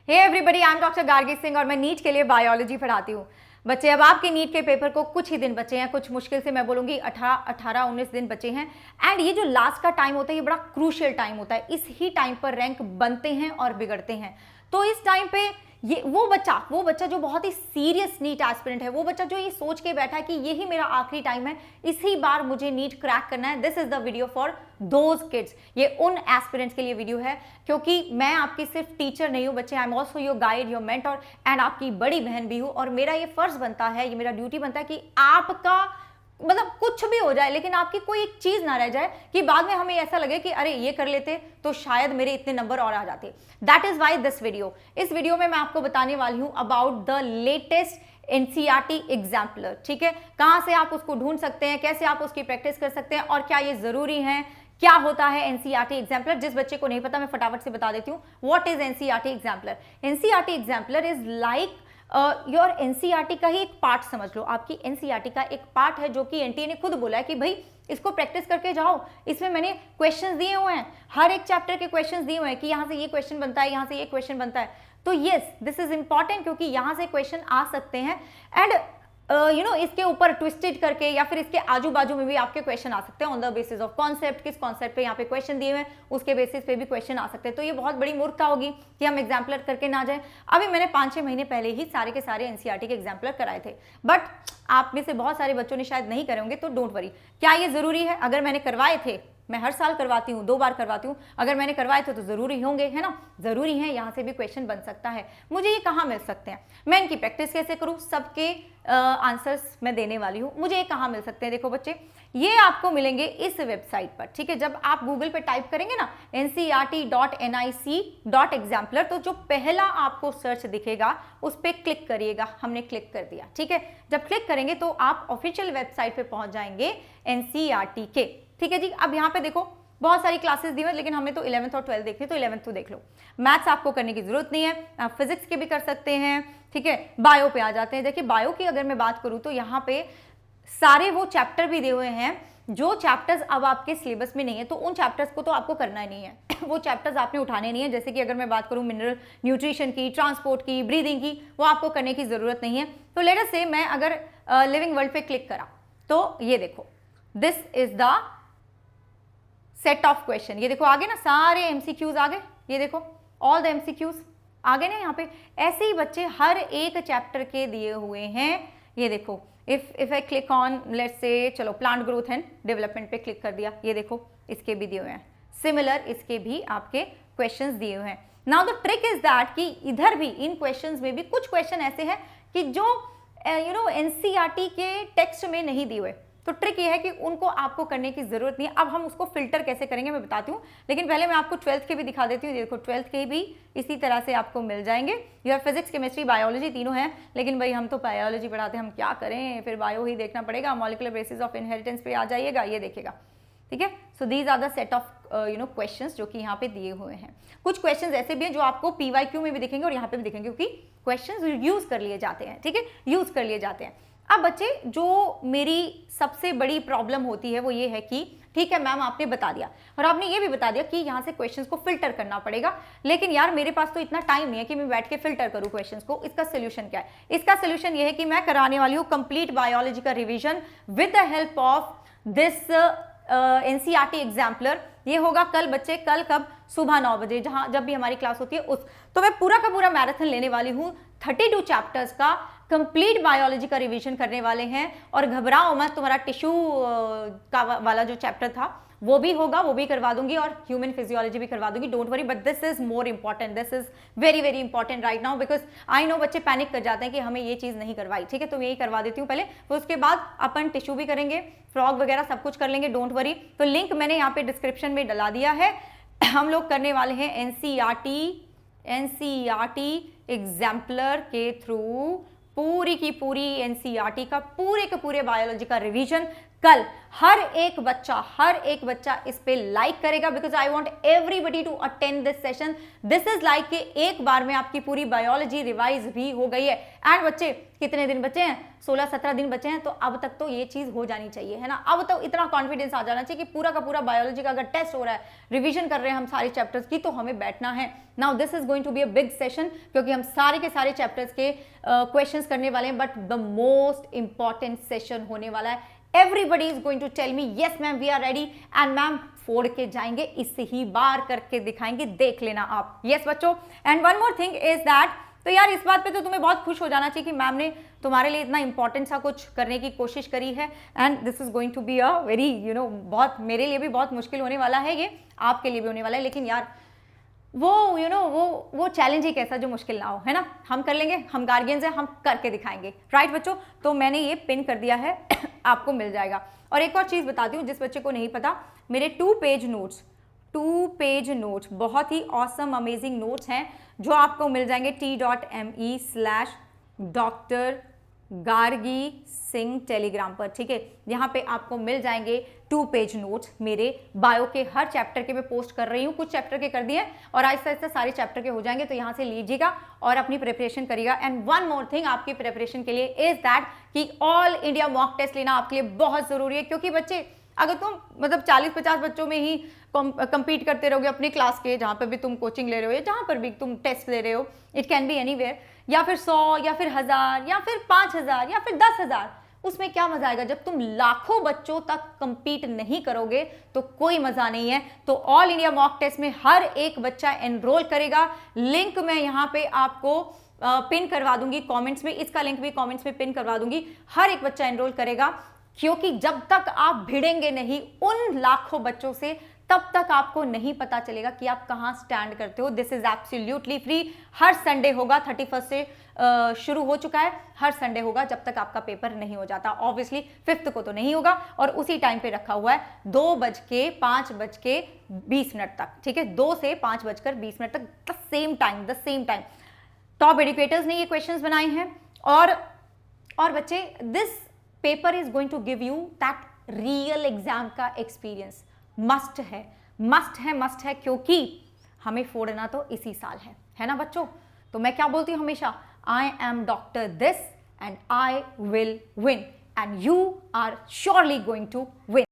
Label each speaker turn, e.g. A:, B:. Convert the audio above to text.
A: Hey everybody, I am doctor Gargi Singh और मैं NEET के लिए बायोलॉजी पढ़ाती हूँ। बच्चे, अब आपके नीट के पेपर को कुछ ही दिन बचे हैं, कुछ मुश्किल से मैं बोलूँगी 18-19 दिन बचे हैं। एंड ये जो लास्ट का टाइम होता है ये बड़ा क्रूशियल टाइम होता है। इस ही टाइम पर रैंक बनते हैं और बिगड़ते हैं। तो इस टाइम पे ये वो बच्चा जो बहुत ही सीरियस नीट एस्पिरेंट है, वो बच्चा जो ये सोच के बैठा है कि यही मेरा आखिरी टाइम है, इसी बार मुझे नीट क्रैक करना है, this is the video for those kids. ये उन एस्पिरेंट्स के लिए वीडियो है, क्योंकि मैं आपकी सिर्फ टीचर नहीं हूँ बच्चे, I am also your guide, your mentor and आपकी बड़ी बहन भी हूँ। और मेरा ये फर्ज बनता है, ये मेरा ड्यूटी बनता है कि आपका मतलब कुछ भी हो जाए लेकिन आपकी कोई एक चीज ना रह जाए कि बाद में हमें ऐसा लगे कि अरे ये कर लेते तो शायद मेरे इतने नंबर और आ जाते। That is why this video. इस वीडियो में मैं आपको बताने वाली हूं about the latest NCERT exemplar. ठीक है, कहां से आप उसको ढूंढ सकते हैं, कैसे आप उसकी प्रैक्टिस कर सकते हैं और क्या ये जरूरी है, क्या होता है एनसीईआरटी एग्जाम्पलर। जिस बच्चे को नहीं पता मैं फटाफट से बता देती हूँ what is NCERT exemplar. NCERT exemplar is like your NCERT का ही एक पार्ट समझ लो। आपकी एनसीईआरटी का एक पार्ट है जो कि एनटीए ने खुद बोला है कि भाई इसको प्रैक्टिस करके जाओ। इसमें मैंने क्वेश्चंस दिए हुए हैं, हर एक चैप्टर के क्वेश्चंस दिए हुए हैं कि यहाँ से ये क्वेश्चन बनता है, यहाँ से ये क्वेश्चन बनता है। तो यस, दिस इज इंपॉर्टेंट क्योंकि यहाँ से क्वेश्चन आ सकते हैं एंड इसके ऊपर ट्विस्टेड करके या फिर इसके आजू बाजू में भी आपके क्वेश्चन आ सकते हैं on the basis of concept. किस कॉन्सेप्ट पे यहाँ पे क्वेश्चन दिए हुए हैं उसके बेसिस पे भी क्वेश्चन आ सकते हैं। तो ये बहुत बड़ी मूर्खता होगी कि हम एग्जाम्पलर करके ना जाए। अभी मैंने 5-6 महीने पहले ही सारे के सारे एनसीईआरटी के एग्जाम्पलर कराए थे, बट आप में से बहुत सारे बच्चों ने शायद नहीं करे होंगे, तो डोंट वरी। क्या ये जरूरी है? अगर मैंने करवाए थे, मैं हर साल करवाती हूँ, 2 बार करवाती हूँ, अगर मैंने करवाए थे तो जरूरी होंगे, है ना, जरूरी है। यहाँ से भी क्वेश्चन बन सकता है। मुझे ये कहाँ मिल सकते हैं, मैं इनकी प्रैक्टिस कैसे करूँ, सबके आंसर्स मैं देने वाली हूँ। मुझे ये कहाँ मिल सकते हैं? देखो बच्चे, ये आपको मिलेंगे इस वेबसाइट पर। ठीक है, जब आप गूगल पे टाइप करेंगे ना ncert.nic.exampler, तो जो पहला आपको सर्च दिखेगा उस पर क्लिक करिएगा। हमने क्लिक कर दिया। ठीक है, जब क्लिक करेंगे तो आप ऑफिशियल वेबसाइट पे पहुंच जाएंगे एनसीईआरटी के। ठीक है जी, अब यहाँ पे देखो बहुत सारी क्लासेस दी हुई, लेकिन हमने तो 11th और 12th देखी, तो 11th तो देख लो। मैथ्स आपको करने की जरूरत नहीं है, आप फिजिक्स के भी कर सकते हैं। ठीक है, बायो पे आ जाते हैं। देखिए, बायो की अगर मैं बात करूँ तो यहाँ पे सारे वो चैप्टर भी दिए हुए हैं जो चैप्टर्स अब आपके सिलेबस में नहीं है, तो उन चैप्टर्स को तो आपको करना ही नहीं है वो चैप्टर्स आपने उठाने नहीं है। जैसे कि अगर मैं बात करूं मिनरल न्यूट्रिशन की, ट्रांसपोर्ट की, ब्रीदिंग की, वो आपको करने की जरूरत नहीं है। तो लेट अस से मैं अगर लिविंग वर्ल्ड पे क्लिक करा तो ये देखो, this is the set of question. ये देखो आगे ना सारे एमसीक्यूज आ गए, ये देखो ऑल द एमसीक्यूज आ गए ना यहाँ पे। ऐसे ही बच्चे हर एक चैप्टर के दिए हुए हैं। ये देखो, if I click on let's say, चलो प्लांट ग्रोथ एंड डेवलपमेंट पे क्लिक कर दिया, ये देखो इसके भी दिए हुए हैं। सिमिलर इसके भी आपके क्वेश्चंस दिए हुए हैं। Now the trick is that कि इधर भी इन क्वेश्चंस में भी कुछ क्वेश्चन ऐसे हैं कि जो एनसीईआरटी के टेक्स्ट में नहीं दिए हुए। तो ट्रिक ये है कि उनको आपको करने की जरूरत नहीं है। अब हम उसको फिल्टर कैसे करेंगे मैं बताती हूँ, लेकिन पहले मैं आपको 12th के भी दिखा देती हूँ। देखो 12th के भी इसी तरह से आपको मिल जाएंगे। यार फिजिक्स, केमिस्ट्री, बायोलॉजी तीनों हैं, लेकिन भाई हम तो बायोलॉजी पढ़ाते हैं, हम क्या करें, फिर बायो ही देखना पड़ेगा। मॉलिक्यूलर बेसिस ऑफ इनहेरिटेंस पे आ जाइएगा, ये देखेगा। ठीक है, so these are the set of questions जो कि यहाँ पे दिए हुए हैं। कुछ क्वेश्चंस ऐसे भी हैं जो आपको पीवाईक्यू में भी दिखेंगे और यहाँ पे भी दिखेंगे, क्योंकि क्वेश्चंस यूज कर लिए जाते हैं। ठीक है, यूज कर लिए जाते हैं। अब बच्चे, जो मेरी सबसे बड़ी प्रॉब्लम होती है वो ये है कि ठीक है मैम आपने बता दिया और आपने ये भी बता दिया कि यहाँ से क्वेश्चंस को फिल्टर करना पड़ेगा, लेकिन यार मेरे पास तो इतना टाइम नहीं है कि मैं बैठ के फिल्टर करूँ क्वेश्चंस को। इसका सोल्यूशन क्या है? इसका सोल्यूशन ये है कि मैं कराने वाली हूँ कंप्लीट बायोलॉजी का revision with the help of this NCERT exemplar. ये होगा कल बच्चे, कल कब? सुबह 9 बजे, जब भी हमारी क्लास होती है उस। तो मैं पूरा का पूरा मैराथन लेने वाली हूँ, 32 चैप्टर्स का कंप्लीट बायोलॉजी का रिवीजन करने वाले हैं। और घबराओ मत, तुम्हारा टिश्यू का वाला जो चैप्टर था वो भी होगा, वो भी करवा दूंगी, और ह्यूमन फिजियोलॉजी भी करवा दूंगी। Don't worry, but this is more important, this is very very important right now, because I know बच्चे पैनिक कर जाते हैं कि हमें ये चीज़ नहीं करवाई। ठीक है, तो मैं यही करवा देती हूँ पहले, तो उसके बाद अपन टिश्यू भी करेंगे, फ्रॉग वगैरह सब कुछ कर लेंगे, डोंट वरी। तो लिंक मैंने यहाँ पे डिस्क्रिप्शन में डला दिया है। हम लोग करने वाले हैं एनसीईआरटी एग्जाम्पलर के थ्रू पूरी की पूरी एनसीईआरटी का पूरे के पूरे बायोलॉजी का रिवीजन कल हर एक बच्चा इस पे लाइक करेगा, because I want everybody to attend this session. This is like कि एक बार में आपकी पूरी बायोलॉजी रिवाइज भी हो गई है। एंड बच्चे कितने दिन बचे हैं? 16-17 दिन बचे हैं, तो अब तक तो ये चीज हो जानी चाहिए, है ना। अब तो इतना कॉन्फिडेंस आ जाना चाहिए कि पूरा का पूरा बायोलॉजी का अगर टेस्ट हो रहा है, रिविजन कर रहे हैं हम सारे चैप्टर्स की, तो हमें बैठना है। Now this is going to be a big session, क्योंकि हम सारे के सारे चैप्टर्स के क्वेश्चंस करने वाले हैं, but the most important session होने वाला है। Everybody is going to tell me yes ma'am we are ready, and ma'am फोड़ के जाएंगे, इससे ही बार करके दिखाएंगे, देख लेना आप। यस बच्चों, and one more thing is that, तो यार इस बात पे तो तुम्हें बहुत खुश हो जाना चाहिए कि मैम ने तुम्हारे लिए इतना इंपॉर्टेंट सा कुछ करने की कोशिश करी है, and this is going to be a very बहुत, मेरे लिए भी बहुत मुश्किल होने वाला है, ये आपके लिए भी होने वाला है, लेकिन यार वो वो चैलेंज ही कैसा जो मुश्किल ना हो, है ना। हम कर लेंगे, हम गार्जियंस हैं, हम करके दिखाएंगे, राइट बच्चों। तो मैंने ये पिन कर दिया है आपको मिल जाएगा। और एक और चीज बताती हूँ जिस बच्चे को नहीं पता, मेरे 2 पेज नोट्स बहुत ही ऑसम अमेजिंग नोट्स हैं जो आपको मिल जाएंगे t.me/Dr. गार्गी सिंह टेलीग्राम पर, ठीक है। यहाँ पे आपको मिल जाएंगे 2 पेज नोट्स मेरे बायो के हर चैप्टर के मैं पोस्ट कर रही हूँ, कुछ चैप्टर के कर दिए और आहिस्ता आहिस्ता सारे चैप्टर के हो जाएंगे, तो यहाँ से लीजिएगा और अपनी प्रिपरेशन करिएगा। एंड वन मोर थिंग आपकी प्रिपरेशन के लिए इज दैट कि ऑल इंडिया मॉक टेस्ट लेना आपके लिए बहुत जरूरी है, क्योंकि बच्चे अगर तुम मतलब 40-50 बच्चों में ही कंपीट करते रहोगे अपनी क्लास के, जहाँ पर भी तुम कोचिंग ले रहे हो या जहाँ पर भी तुम टेस्ट ले रहे हो, इट कैन बी एनीवेयर, या फिर 100 या फिर 1000 या फिर 5000 या फिर 10,000, उसमें क्या मजा आएगा जब तुम लाखों बच्चों तक कंपीट नहीं करोगे, तो कोई मजा नहीं है। तो ऑल इंडिया मॉक टेस्ट में हर एक बच्चा एनरोल करेगा, लिंक मैं यहाँ पे आपको पिन करवा दूंगी कमेंट्स में, इसका लिंक भी कमेंट्स में पिन करवा दूंगी। हर एक बच्चा एनरोल करेगा, क्योंकि जब तक आप भिड़ेंगे नहीं उन लाखों बच्चों से, तब तक आपको नहीं पता चलेगा कि आप कहां स्टैंड करते हो। This is absolutely free, her Sunday होगा, 31 से शुरू हो चुका है, हर संडे होगा जब तक आपका पेपर नहीं हो जाता। ऑब्वियसली 5th को तो नहीं होगा, और उसी टाइम पे रखा हुआ है 2:05:20 तक, ठीक है, 2 से 5:20 तक, the same time. Top educators ने ये क्वेश्चंस बनाए हैं, और बच्चे this paper is going to give you that real exam का एक्सपीरियंस। मस्ट है, क्योंकि हमें फोड़ना तो इसी साल है ना बच्चों। तो मैं क्या बोलती हूं हमेशा, I am doctor this and I will win, and you are surely going to win.